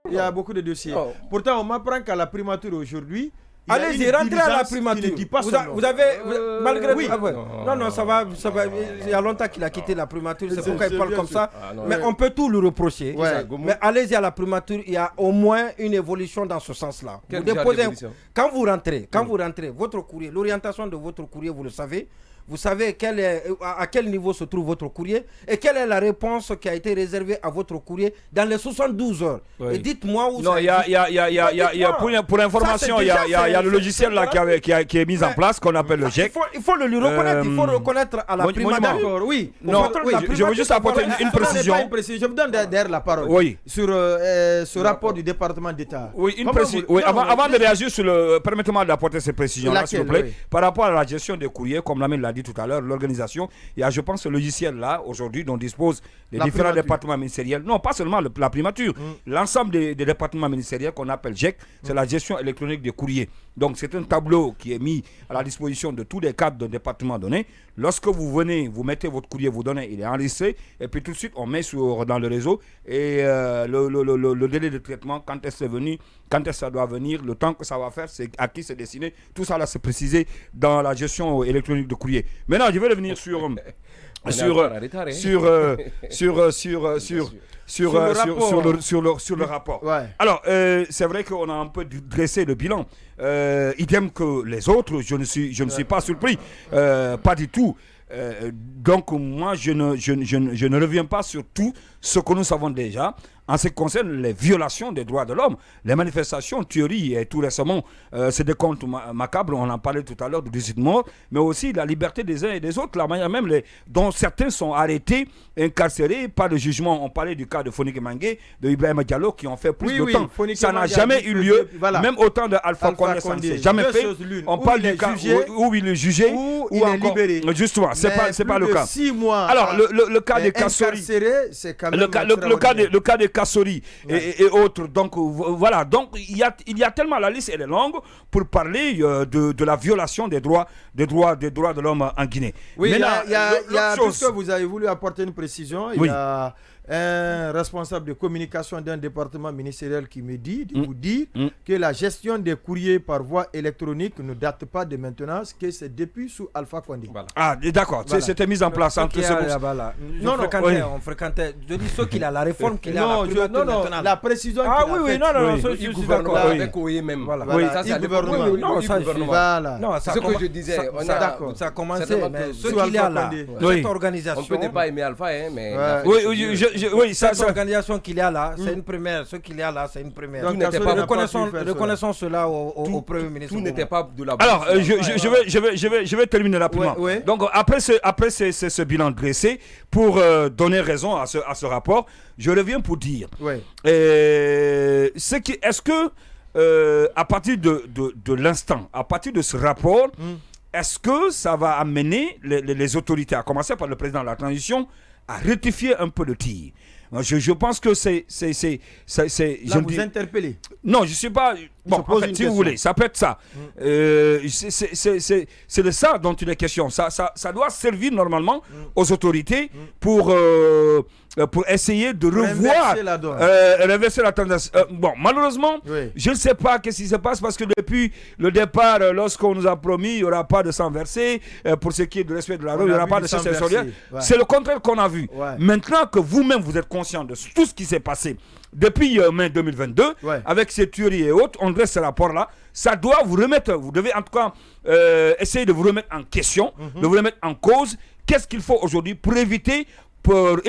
Il y a beaucoup de dossiers. Pourtant, on m'apprend qu'à la primature aujourd'hui, allez-y, rentrez à la primature. Vous avez, malgré tout. Non, ça va. Il y a longtemps qu'il a quitté la primature. C'est pourquoi il parle comme ça. Mais on peut tout lui reprocher. Mais allez-y à la primature. Il y a au moins une évolution dans ce sens-là. Quand vous rentrez, votre courrier, l'orientation de votre courrier, vous le savez. Vous savez à quel niveau se trouve votre courrier et quelle est la réponse qui a été réservée à votre courrier dans les 72 heures. Et dites-moi où ça. Non, il y a pour information, il y a le logiciel là qui est mis en place qu'on appelle le GEC. Il faut le lui reconnaître. Il faut reconnaître à la primature. Oui. Non, je veux juste apporter une précision. Je vous donne d'ailleurs la parole. Oui. Sur ce rapport du département d'État. Oui, une précision. Avant de réagir sur le, permettez-moi d'apporter ces précisions-là, s'il vous plaît. Par rapport à la gestion des courriers, comme Lamine l'a dit tout à l'heure, l'organisation, il y a, je pense, ce logiciel-là, aujourd'hui, dont disposent les différents départements ministériels. Non, pas seulement la primature. L'ensemble des départements ministériels qu'on appelle GEC, c'est la gestion électronique des courriers. Donc, c'est un tableau qui est mis à la disposition de tous les cadres d'un département donné. Lorsque vous venez, vous mettez votre courrier, vous donnez, il est enregistré, et puis tout de suite, on met dans le réseau, et le délai de traitement, quand est-ce venu, quand est-ce que ça doit venir, le temps que ça va faire, c'est à qui c'est destiné, tout ça là, c'est précisé dans la gestion électronique de courrier. Maintenant, je vais revenir sur le rapport. Ouais. Alors, c'est vrai qu'on a un peu dressé le bilan. Idem que les autres, je ne suis pas surpris. Pas du tout. Donc, moi, je ne reviens pas sur tout ce que nous savons déjà. En ce qui concerne les violations des droits de l'homme, les manifestations, tueries et tout récemment, c'est des comptes macabres, on en parlait tout à l'heure, de 18 morts, mais aussi la liberté des uns et des autres, la manière même dont certains sont arrêtés, incarcérés, pas de jugement. On parlait du cas de Fonik Mangué, de Ibrahim Diallo, qui ont fait plus de temps. Ça n'a jamais eu lieu, même autant de Alpha Condé, ça ne s'est jamais fait. On parle du cas où il est jugé, ou il est libéré. Justement, c'est pas le cas. 6 mois. Alors, le cas de Kassori, le cas de Kassori et autres. Donc voilà, donc il y a tellement, la liste elle est longue pour parler de la violation des droits de l'homme en Guinée. Oui, il y a puisque vous avez voulu apporter une précision, il y a un responsable de communication d'un département ministériel qui me dit de vous dire que la gestion des courriers par voie électronique ne date pas de maintenant, que c'est depuis sous Alpha Condé. Voilà. Ah, d'accord, c'était mis en place entre ce on fréquentait. Je dis ceux qu'il a, la réforme qu'il a. Non, la précision. Ah oui, non, je suis d'accord. Avec courrier même. Voilà. Ça, c'est le gouvernement. Non, ça, c'est ce que je disais. Ça a commencé, mais ceux qu'il y a là, cette organisation. On peut ne pas aimer Alpha, mais. Oui, cette organisation qu'il y a là, c'est une première. Ce qu'il y a là, c'est une première. Reconnaissons cela au Premier ministre. Tout n'était pas de la. Alors, je vais terminer rapidement. Donc, après ce bilan dressé, pour donner raison à ce rapport, je reviens pour dire est-ce que à partir de l'instant, à partir de ce rapport, est-ce que ça va amener les autorités, à commencer par le président de la transition, à rectifier un peu le tir? Je pense que c'est là, vous interpellez. Non, je ne suis pas. Bon, en fait, si vous voulez, ça peut être ça. C'est de ça dont il est question. Ça doit servir normalement aux autorités pour essayer de revoir, renverser la tendance. Bon, malheureusement, je ne sais pas qu'est-ce qui se passe parce que depuis le départ, lorsqu'on nous a promis, il n'y aura pas de sang versé, pour ce qui est du respect de la loi, il n'y aura pas de sang sensoriel. C'est le contraire qu'on a vu. Maintenant que vous-même, vous êtes conscient de tout ce qui s'est passé depuis mai 2022, avec ces tueries et autres, on dresse ce rapport-là, ça doit vous remettre, vous devez en tout cas essayer de vous remettre en question, de vous remettre en cause. Qu'est-ce qu'il faut aujourd'hui pour éviter que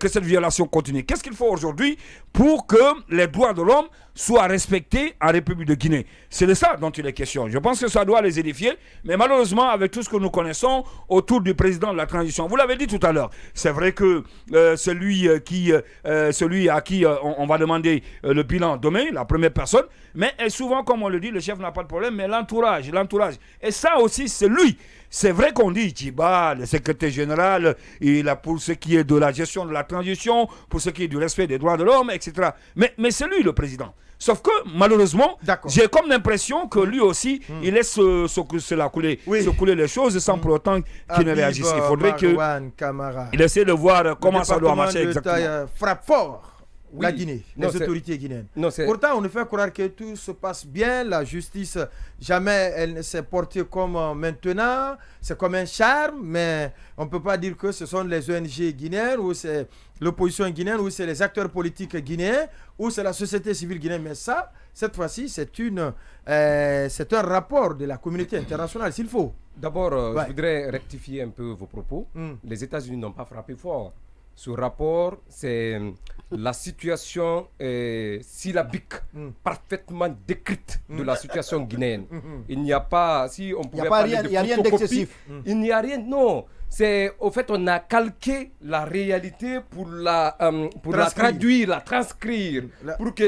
cette violation continue? Qu'est-ce qu'il faut aujourd'hui pour que les droits de l'homme soient respectés en République de Guinée? C'est de ça dont il est question. Je pense que ça doit les édifier, mais malheureusement, avec tout ce que nous connaissons autour du président de la transition, vous l'avez dit tout à l'heure, c'est vrai que celui à qui on va demander le bilan demain, la première personne, mais souvent, comme on le dit, le chef n'a pas de problème, mais l'entourage. Et ça aussi, c'est lui. C'est vrai qu'on dit Djiba, le secrétaire général, il a pour ce qui est de la gestion de la transition, pour ce qui est du respect des droits de l'homme, etc. Mais c'est lui le président. Sauf que malheureusement, j'ai comme l'impression que lui aussi, il laisse se couler les choses sans pour autant qu'il ne réagisse. Il faudrait qu'il essaie de voir comment ça doit marcher exactement. Frappe fort. la Guinée, les autorités guinéennes. Pourtant, on nous fait croire que tout se passe bien, la justice, jamais elle ne s'est portée comme maintenant, c'est comme un charme, mais on ne peut pas dire que ce sont les ONG guinéennes, ou c'est l'opposition guinéenne, ou c'est les acteurs politiques guinéens, ou c'est la société civile guinéenne. Mais ça, cette fois-ci, c'est un rapport de la communauté internationale, s'il faut. D'abord, je voudrais rectifier un peu vos propos. Les États-Unis n'ont pas frappé fort. Ce rapport, c'est la situation syllabique, parfaitement décrite de la situation guinéenne. Il n'y a pas, si on pouvait parler de rien d'excessif. Il n'y a rien, non. C'est, au fait, on a calqué la réalité pour la traduire, la transcrire, pour que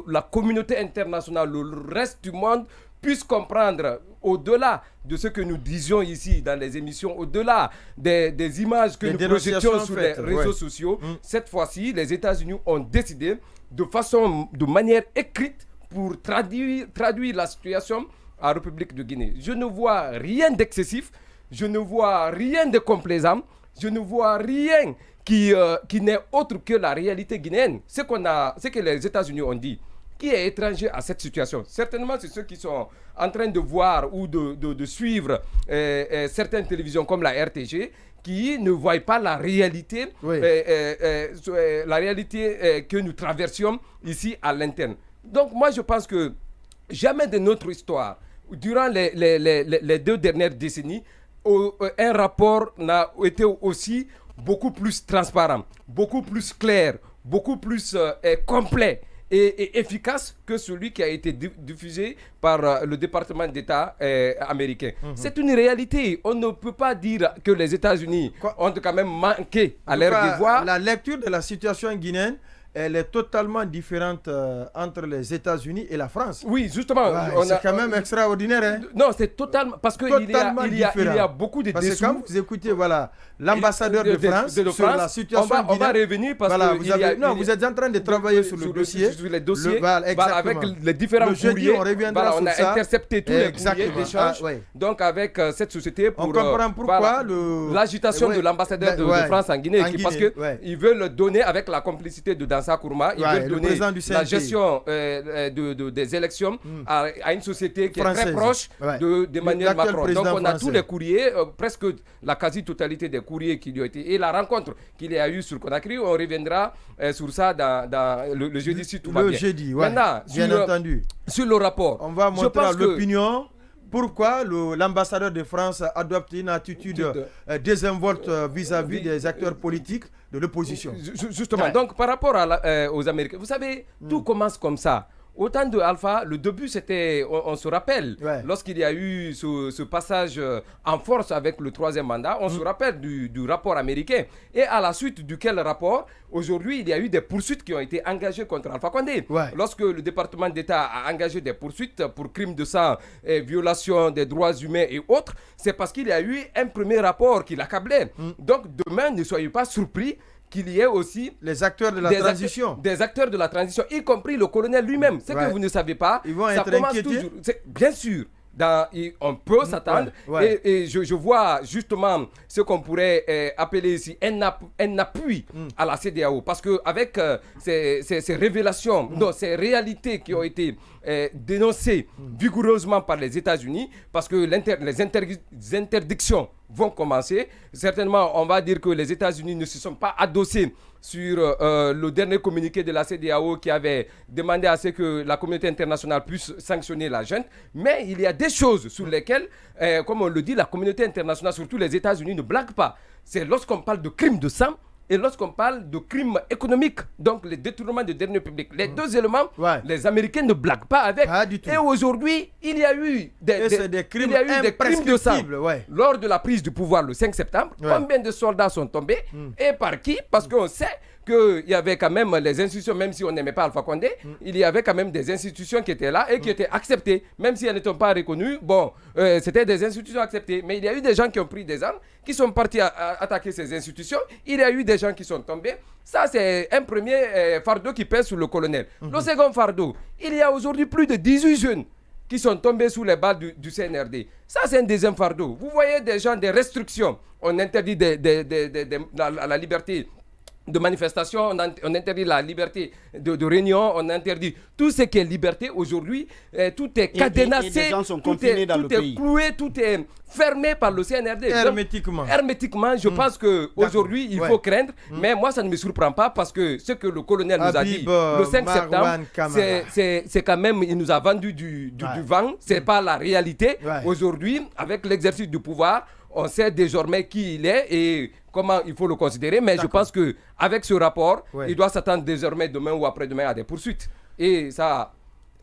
la communauté internationale, le reste du monde puisse comprendre, au-delà de ce que nous disions ici dans les émissions, au-delà des images que nous projetions sur les réseaux sociaux, cette fois-ci, les États-Unis ont décidé de manière écrite pour traduire la situation en République de Guinée. Je ne vois rien d'excessif, je ne vois rien de complaisant, je ne vois rien qui n'est autre que la réalité guinéenne. Ce que les États-Unis ont dit. Qui est étranger à cette situation? Certainement, c'est ceux qui sont en train de voir ou de suivre certaines télévisions comme la RTG, qui ne voient pas la réalité, la réalité que nous traversions ici à l'interne. Donc moi, je pense que jamais de notre histoire, durant les 2 dernières décennies, un rapport n'a été aussi beaucoup plus transparent, beaucoup plus clair, beaucoup plus complet et efficace que celui qui a été diffusé par le département d'État américain. C'est une réalité. On ne peut pas dire que les États-Unis ont quand même manqué à leur devoir. La lecture de la situation guinéenne, elle est totalement différente entre les États-Unis et la France. Oui, justement. C'est quand même extraordinaire. Hein? Non, c'est totalement... Parce qu'il y a beaucoup de dessous. Parce que quand vous écoutez l'ambassadeur de France sur la situation guinéenne... On va revenir parce que... vous êtes en train de travailler sur le dossier. Sur les dossiers. Avec les différents courriers. On a intercepté tous les courriers d'échange. Donc avec cette société pour... On comprend pourquoi l'agitation de l'ambassadeur de France en Guinée. Parce qu'ils veulent donner avec la complicité de Dansa Kourma, ils veulent donner la gestion des élections à une société qui est très proche d'Emmanuel Macron. Donc on a tous les courriers, presque la quasi-totalité des courriers qui lui ont été... Et la rencontre qu'il y a eu sur Conakry, on reviendra sur ça dans le jeudi si tout va bien. Le jeudi, maintenant, bien entendu. Sur le rapport, on va montrer à l'opinion pourquoi l'ambassadeur de France adopte une attitude désinvolte vis-à-vis des acteurs politiques de l'opposition. Justement, donc par rapport aux Américains, vous savez, tout commence comme ça. Au temps de Alpha, le début c'était, on se rappelle, lorsqu'il y a eu ce passage en force avec le 3e mandat, on se rappelle du rapport américain. Et à la suite duquel rapport, aujourd'hui, il y a eu des poursuites qui ont été engagées contre Alpha Condé. Lorsque le département d'État a engagé des poursuites pour crimes de sang, violation des droits humains et autres, c'est parce qu'il y a eu un premier rapport qui l'accablait. Donc demain, ne soyez pas surpris qu'il y ait aussi les acteurs de la transition. Des acteurs de la transition, y compris le colonel lui-même. Ce que vous ne savez pas, ils vont être inquiétés. Bien sûr. On peut s'attendre et je vois justement ce qu'on pourrait appeler ici un appui à la CEDEAO parce qu'avec ces révélations, ces réalités qui ont été dénoncées vigoureusement par les États-Unis, parce que les interdictions vont commencer. Certainement, on va dire que les États-Unis ne se sont pas adossés sur le dernier communiqué de la CEDEAO qui avait demandé à ce que la communauté internationale puisse sanctionner la junte. Mais il y a des choses sur lesquelles, comme on le dit, la communauté internationale, surtout les États-Unis, ne blague pas. C'est lorsqu'on parle de crimes de sang et lorsqu'on parle de crimes économiques, donc les détournements de deniers publics. Les deux éléments, les Américains ne blaguent pas avec. Pas du tout. Et aujourd'hui, il y a eu des crimes de sang. Lors de la prise du pouvoir le 5 septembre, combien de soldats sont tombés et par qui? Parce qu'on sait qu'il y avait quand même les institutions, même si on n'aimait pas Alpha Condé, il y avait quand même des institutions qui étaient là et qui étaient acceptées, même si elles n'étaient pas reconnues. Bon, c'était des institutions acceptées. Mais il y a eu des gens qui ont pris des armes, qui sont partis attaquer ces institutions. Il y a eu des gens qui sont tombés. Ça, c'est un premier fardeau qui pèse sur le colonel. Le second fardeau, il y a aujourd'hui plus de 18 jeunes qui sont tombés sous les balles du CNRD. Ça, c'est un deuxième fardeau. Vous voyez des gens, des restrictions. On interdit la liberté de manifestation, on interdit la liberté de réunion, on interdit tout ce qui est liberté. Aujourd'hui, tout est cadenassé, et les gens sont confinés dans le pays. Tout est cloué, tout est fermé par le CNRD. Hermétiquement. Hermétiquement, je pense qu'aujourd'hui, il faut craindre. Mais moi, ça ne me surprend pas parce que ce que le colonel nous a dit le 5 septembre, c'est quand même, il nous a vendu du vent. Ce n'est pas la réalité. Aujourd'hui, avec l'exercice du pouvoir, on sait désormais qui il est et comment il faut le considérer. Mais je pense qu'avec ce rapport, il doit s'attendre désormais demain ou après-demain à des poursuites. Et ça,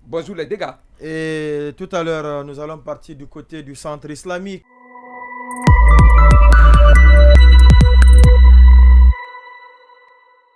bonjour les dégâts. Et tout à l'heure, nous allons partir du côté du centre islamique.